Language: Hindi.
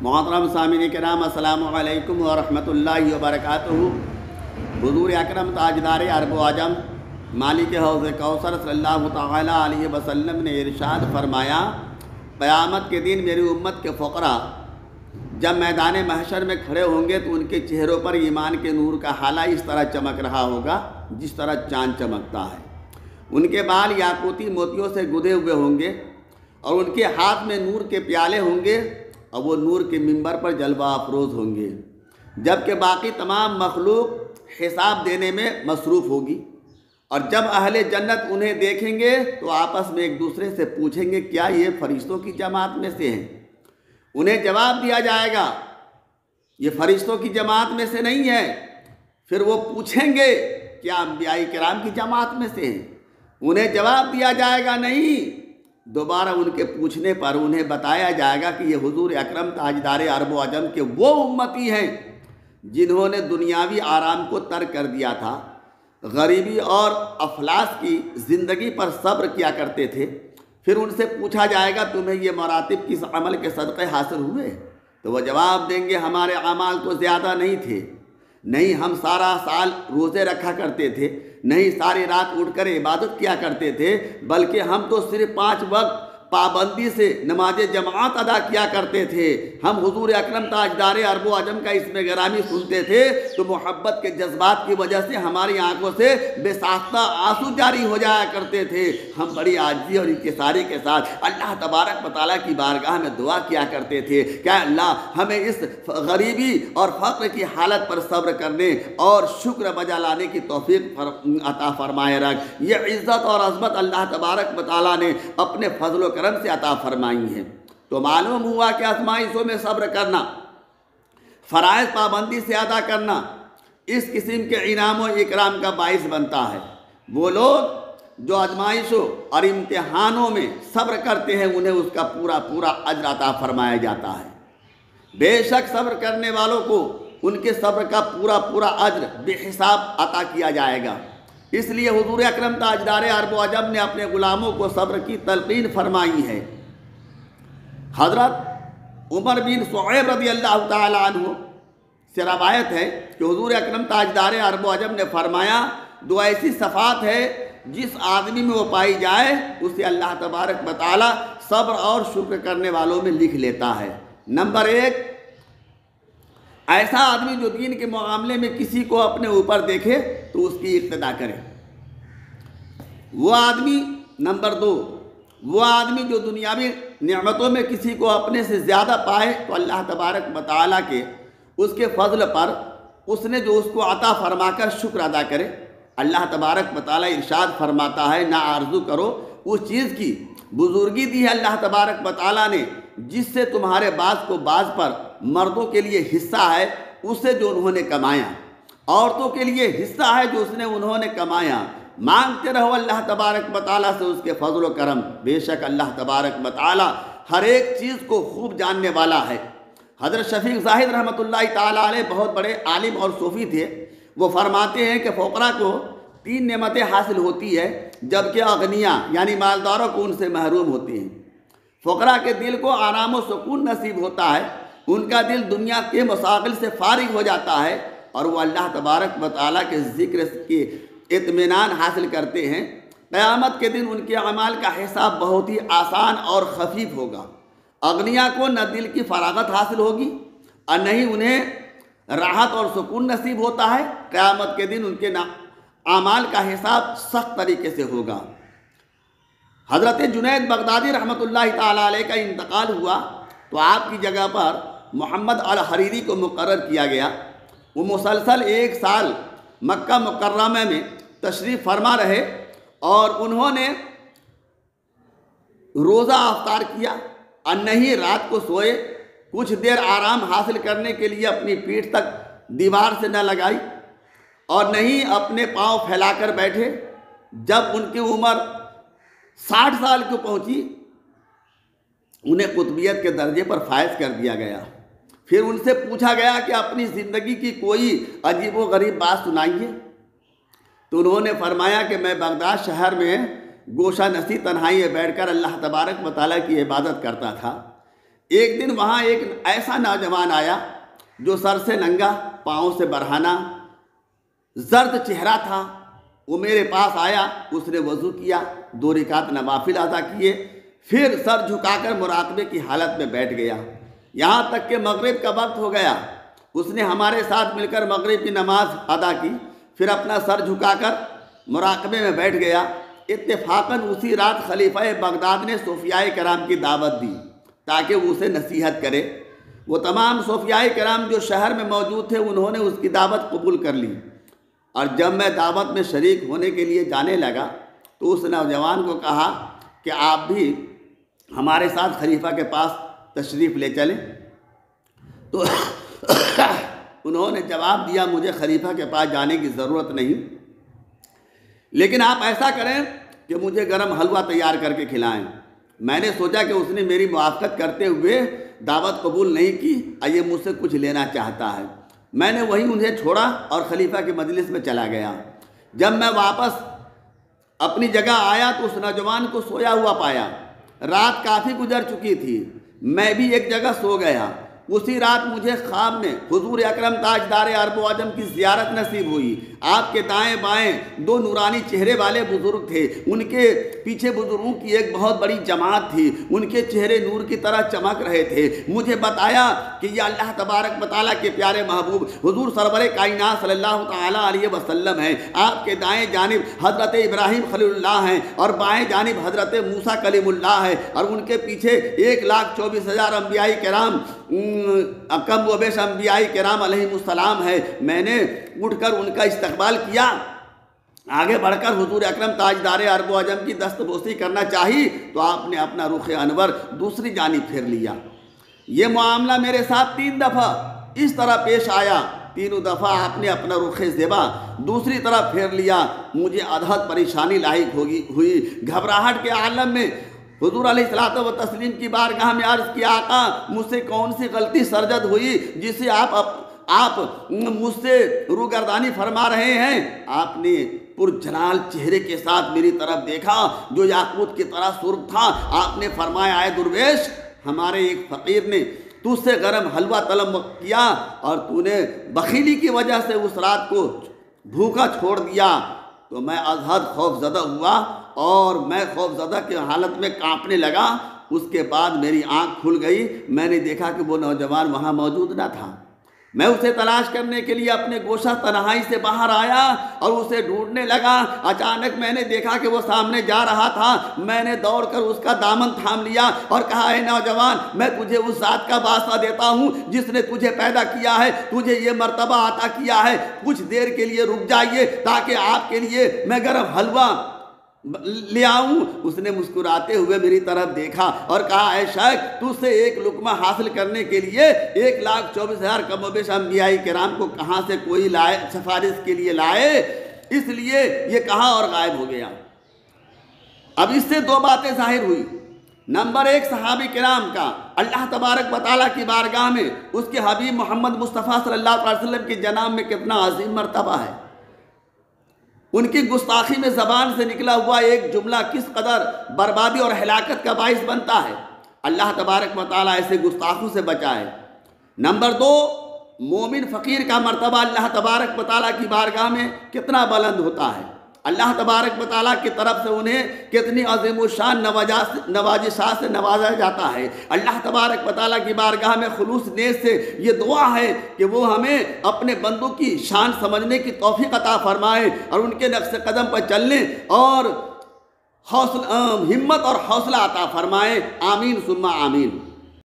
मोहतरम सामिन कराम अस्सलामु अलैकुम व रहमतुल्लाहि व बरकातुहू। हुज़ूर अकरम ताजदार अरब आजम मालिक हौज़ कौसर सल्लल्लाहु तआला अलैहि वसल्लम ने इरशाद फरमाया, क़यामत के दिन मेरी उम्मत के फ़क़रा जब मैदान महशर में खड़े होंगे तो उनके चेहरों पर ईमान के नूर का हाला इस तरह चमक रहा होगा जिस तरह चाँद चमकता है। उनके बाल याकूती मोतियों से गुदे हुए होंगे और उनके हाथ में नूर के प्याले होंगे और वो नूर के मिंबर पर जलवा अफरोज़ होंगे, जबकि बाकी तमाम मखलूक हिसाब देने में मसरूफ़ होगी। और जब अहले जन्नत उन्हें देखेंगे तो आपस में एक दूसरे से पूछेंगे, क्या ये फरिश्तों की जमात में से हैं? उन्हें जवाब दिया जाएगा, ये फरिश्तों की जमात में से नहीं है। फिर वो पूछेंगे, क्या अंबियाई किराम की जमात में से हैं? उन्हें जवाब दिया जाएगा, नहीं। दोबारा उनके पूछने पर उन्हें बताया जाएगा कि ये हुजूर अकरम ताजदार अरब अजम के वो उम्मती हैं जिन्होंने दुनियावी आराम को तर्क कर दिया था, गरीबी और अफलास की ज़िंदगी पर सब्र किया करते थे। फिर उनसे पूछा जाएगा, तुम्हें ये मरातिब किस अमल के सदक़े हासिल हुए? तो वह जवाब देंगे, हमारे अमाल तो ज़्यादा नहीं थे, नहीं हम सारा साल रोज़े रखा करते थे, नहीं सारी रात उठकर इबादत किया करते थे, बल्कि हम तो सिर्फ 5 वक्त पाबंदी से नमाज जमात अदा किया करते थे। हम हुजूर अकरम ताजदार अरब अजम का इसमें गिरामी सुनते थे तो मोहब्बत के जज्बात की वजह से हमारी आंखों से बेसाख्ता आंसू जारी हो जाया करते थे। हम बड़ी आजिज़ी और इंकिसारी के साथ अल्लाह तबारक व तआला की बारगाह में दुआ किया करते थे, क्या अल्लाह हमें इस गरीबी और फ़क्र की हालत पर सब्र करने और शुक्र बजा लाने की तौफीक अता फरमाए रख। ये इज़्ज़त और अज़मत अल्लाह तबारक व तआला ने अपने फजल करम से अता फरमाई है। तो मालूम हुआ कि आजमाइशों में सब्र करना, फ़राइज़ पाबंदी से अदा करना इस किस्म के इनाम और इकराम का बाइस बनता है। वो लोग जो आजमाइशों और इम्तिहानों में सब्र करते हैं उन्हें उसका पूरा पूरा अज्र अता फरमाया जाता है। बेशक सब्र करने वालों को उनके सब्र का पूरा पूरा अज्र बेहिसाब अता किया जाएगा। इसलिए हुजूर अकरम ताजदार अरब अजम ने अपने ग़ुलामों को सब्र की तलक़ीन फरमाई है। हज़रत उमर बिन शुऐब रज़ियल्लाहु ताला अन्हु से रवायत है कि हुजूर अकरम ताजदार अरब अजम ने फरमाया, दो ऐसी सफ़ात है जिस आदमी में वो पाई जाए उसे अल्लाह तबारक व तआला सब्र और शुक्र करने वालों में लिख लेता है। नंबर 1, ऐसा आदमी जो दीन के मामले में किसी को अपने ऊपर देखे तो उसकी इक्तदा करे, वो आदमी। नंबर 2, वो आदमी जो दुनियावी नेमतों में किसी को अपने से ज़्यादा पाए तो अल्लाह तबारक व तआला के उसके फजल पर उसने जो उसको अता फरमाकर शुक्र अदा करे। अल्लाह तबारक व तआला इरशाद फरमाता है, ना आरजू करो उस चीज़ की, बुजुर्गी दी है अल्लाह तबारक व तआला ने जिससे तुम्हारे बाज को बाज पर मर्दों के लिए हिस्सा है उससे जो उन्होंने कमाया, औरतों के लिए हिस्सा है जो उसने उन्होंने कमाया। मांगते रहो अल्लाह तबारक व तआला से उसके फजल व करम। बेशक अल्लाह तबारक व तआला हर एक चीज़ को खूब जानने वाला है। हज़रत शफ़ीक़ ज़ाहिद रहमतुल्लाहि ताला अलैह बहुत बड़े आलिम और सूफ़ी थे। वो फरमाते हैं कि फ़क़रा को 3 नेमतें हासिल होती है जबकि अगनिया यानी मालदारों को उनसे महरूम होती हैं। फ़क़रा के दिल को आराम और सुकून नसीब होता है, उनका दिल दुनिया के मसागिल से फारिग हो जाता है और वो अल्लाह तबारक व तआला के ज़िक्र के इत्मीनान हासिल करते हैं। क़यामत के दिन उनके अमाल का हिसाब बहुत ही आसान और खफीफ होगा। अगनिया को न दिल की फरागत हासिल होगी और न ही उन्हें राहत और सुकून नसीब होता है। क़यामत के दिन उनके अमाल का हिसाब सख्त तरीके से होगा। हज़रत जुनैद बगदादी रहमतुल्लाहि ताला अलैह का इंतकाल हुआ तो आपकी जगह पर मोहम्मद अल हरीरी को मुकर्रर किया गया। वो मुसलसल 1 साल मक्का मुकर्रमा में तशरीफ़ फरमा रहे और उन्होंने रोज़ा अफ्तार किया और नहीं रात को सोए। कुछ देर आराम हासिल करने के लिए अपनी पीठ तक दीवार से न लगाई और नहीं अपने पाँव फैलाकर बैठे। जब उनकी उम्र 60 साल को पहुँची उन्हें कुतुबियत के दर्जे पर फायज कर दिया गया। फिर उनसे पूछा गया कि अपनी ज़िंदगी की कोई अजीब व गरीब बात सुनाइए। तो उन्होंने फरमाया कि मैं बगदाद शहर में गोशा नसी तन्हाई में बैठकर अल्लाह तबारक व तआला की इबादत करता था। एक दिन वहाँ एक ऐसा नौजवान आया जो सर से नंगा, पाँव से बरहाना, जर्द चेहरा था। वो मेरे पास आया, उसने वज़ू किया, 2 रकात नवाफिल अदा किए, फिर सर झुकाकर मुराकबे की हालत में बैठ गया। यहाँ तक कि मगरिब का वक्त हो गया। उसने हमारे साथ मिलकर मगरिब की नमाज अदा की, फिर अपना सर झुकाकर मुराकबे में बैठ गया। इत्तेफाकन उसी रात खलीफा बगदाद ने सूफियाए कराम की दावत दी ताकि वो उसे नसीहत करे। वो तमाम सूफियाए कराम जो शहर में मौजूद थे उन्होंने उसकी दावत कबूल कर ली। और जब मैं दावत में शरीक होने के लिए जाने लगा तो उस नौजवान को कहा कि आप भी हमारे साथ खलीफा के पास तशरीफ़ ले चलें। तो उन्होंने जवाब दिया, मुझे खलीफा के पास जाने की ज़रूरत नहीं, लेकिन आप ऐसा करें कि मुझे गरम हलवा तैयार करके खिलाएं। मैंने सोचा कि उसने मेरी मुआफ़क़त करते हुए दावत कबूल नहीं की और ये मुझसे कुछ लेना चाहता है। मैंने वहीं उन्हें छोड़ा और खलीफा की मजलिस में चला गया। जब मैं वापस अपनी जगह आया तो उस नौजवान को सोया हुआ पाया। रात काफ़ी गुजर चुकी थी, मैं भी एक जगह सो गया। उसी रात मुझे ख्वाब में हुजूर अकरम ताजदार अरब व अजम की ज़ियारत नसीब हुई। आपके दाएं बाएं 2 नूरानी चेहरे वाले बुज़ुर्ग थे, उनके पीछे बुज़ुर्गों की एक बहुत बड़ी जमात थी, उनके चेहरे नूर की तरह चमक रहे थे। मुझे बताया कि यह अल्लाह तबारक व तआला के प्यारे महबूब हुजूर सरवर कायनात सल्लल्लाहु तआला अलैहि वसल्लम हैं। आपके दाएं जानिब हज़रत इब्राहीम खलीलुल्लाह हैं और बाएं जानिब हज़रत मूसा कलीमुल्लाह है और उनके पीछे 1,24,000 अंबियाई किराम कम व बेश अंबियाई किराम अलैहिमुस्सलाम है। मैंने उठकर उनका इस्तकबाल किया। आगे बढ़कर हुजूर अकरम ताजदार अरब व अजम की दस्तबोसी करना चाहिए तो आपने अपना रुख अनवर दूसरी जानिब फेर लिया। ये मामला मेरे साथ 3 दफ़ा इस तरह पेश आया। तीनों दफ़ा आपने अपना रुख ज़ेबा दूसरी तरफ फेर लिया। मुझे अदहद परेशानी लाहिक हुई। घबराहट के आलम में हुजूर अलैहिस्सलातु व तस्लीम की बारगाह में अर्ज़ किया, आका मुझसे कौन सी गलती सरजद हुई जिसे आप मुझसे रूगर्दानी फरमा रहे हैं। आपने पुरजलाल चेहरे के साथ मेरी तरफ देखा जो याकूत की तरह सुर्ख था। आपने फरमाया, आए दुर्वेश, हमारे एक फ़कीर ने तुझसे गरम हलवा तलब किया और तूने बखीली की वजह से उस रात को भूखा छोड़ दिया। तो मैं अज़हद खौफज़दा हुआ और मैं खौफज़दा की हालत में कांपने लगा। उसके बाद मेरी आंख खुल गई। मैंने देखा कि वो नौजवान वहाँ मौजूद न था। मैं उसे तलाश करने के लिए अपने गोशा तन्हाई से बाहर आया और उसे ढूंढने लगा। अचानक मैंने देखा कि वो सामने जा रहा था। मैंने दौड़कर उसका दामन थाम लिया और कहा, है नौजवान, मैं तुझे उस ज़ात का वास्ता देता हूँ जिसने तुझे पैदा किया है, तुझे ये मर्तबा अता किया है। कुछ देर के लिए रुक जाइए ताकि आपके लिए मैं गरम हलवा ले आऊं। उसने मुस्कुराते हुए मेरी तरफ देखा और कहा, ऐ शेख, तुझसे एक लुकमा हासिल करने के लिए 1,24,000 कमोबेश अंबियाई किराम को कहाँ से कोई लाए, सिफारिश के लिए लाए, इसलिए ये कहा और गायब हो गया। अब इससे 2 बातें जाहिर हुई। नंबर 1, सहाबी किराम का अल्लाह तबारक व तआला की बारगाह में उसके हबीब मोहम्मद मुस्तफ़ा सल्लल्लाहु अलैहि वसल्लम के जनाब में कितना अजीम मर्तबा है। उनकी गुस्ताखी में ज़बान से निकला हुआ एक जुमला किस कदर बर्बादी और हलाकत का बाइस बनता है। अल्लाह तबारक व तआला ऐसे गुस्ताखों से बचाए। नंबर 2, मोमिन फ़कीर का मर्तबा अल्लाह तबारक व तआला की बारगाह में कितना बुलंद होता है। अल्लाह तबारक व तआला की तरफ से उन्हें कितनी अज़ीमुश्शान नवाजिशात से नवाजा जाता है। अल्लाह तबारक व तआला की बारगाह में खुलूस नीयत से ये दुआ है कि वो हमें अपने बंदों की शान समझने की तौफीक अता फरमाए और उनके नक्श कदम पर चलने और हिम्मत और हौसला अता फरमाए। आमीन सुम्मा आमीन।